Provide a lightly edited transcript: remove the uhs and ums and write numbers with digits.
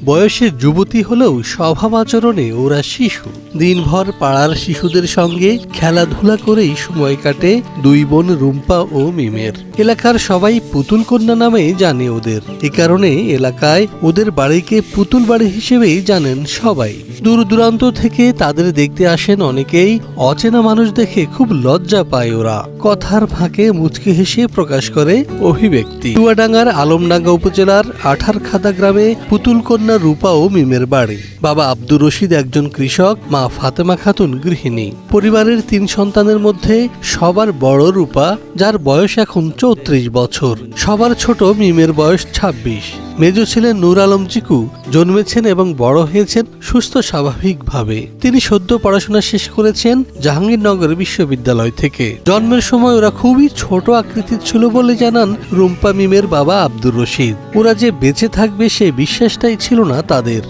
বয়সে যুবতী হলেও স্বভাব আচরণে ওরা শিশু। দিনভর পাড়ার শিশুদের সঙ্গে খেলাধুলা করেই সময় কাটে দুই বোন রুম্পা ও মিমের। এলাকার সবাই পুতুল কন্যা নামে জানে ওদের। এ কারণে এলাকায় ওদের বাড়িকে পুতুল বাড়ি হিসেবেই জানেন সবাই। দূর দূরান্ত থেকে তাদের দেখতে আসেন অনেকেই। অচেনা মানুষ দেখে খুব লজ্জা পায় ওরা। কথার ফাঁকে মুচকি হেসে প্রকাশ করে অভিব্যক্তি। চুয়াডাঙ্গার আলমডাঙ্গা উপজেলার আঠারখাদা গ্রামে পুতুল কন্যা রূপা ও মিমের বাড়ি। বাবা আব্দুর রশিদ একজন কৃষক, মা ফাতেমা খাতুন গৃহিণী। পরিবারের ৩ সন্তানের মধ্যে সবার বড় রূপা, যার বয়স এখন ৩৪ বছর। সবার ছোট মিমের বয়স ২৬। মেজ ছিলেন নূর আলম চিকু জন্মেছেন এবং বড় হয়েছেন সুস্থ স্বাভাবিকভাবে। তিনি সদ্য পড়াশোনা শেষ করেছেন জাহাঙ্গীরনগর বিশ্ববিদ্যালয় থেকে। জন্মের সময় ওরা খুবই ছোট আকৃতির ছিল বলে জানান রুম্পা মিমের বাবা আব্দুর রশিদ। ওরা যে বেঁচে থাকবে সে বিশ্বাসটাই ছিল না তাদের।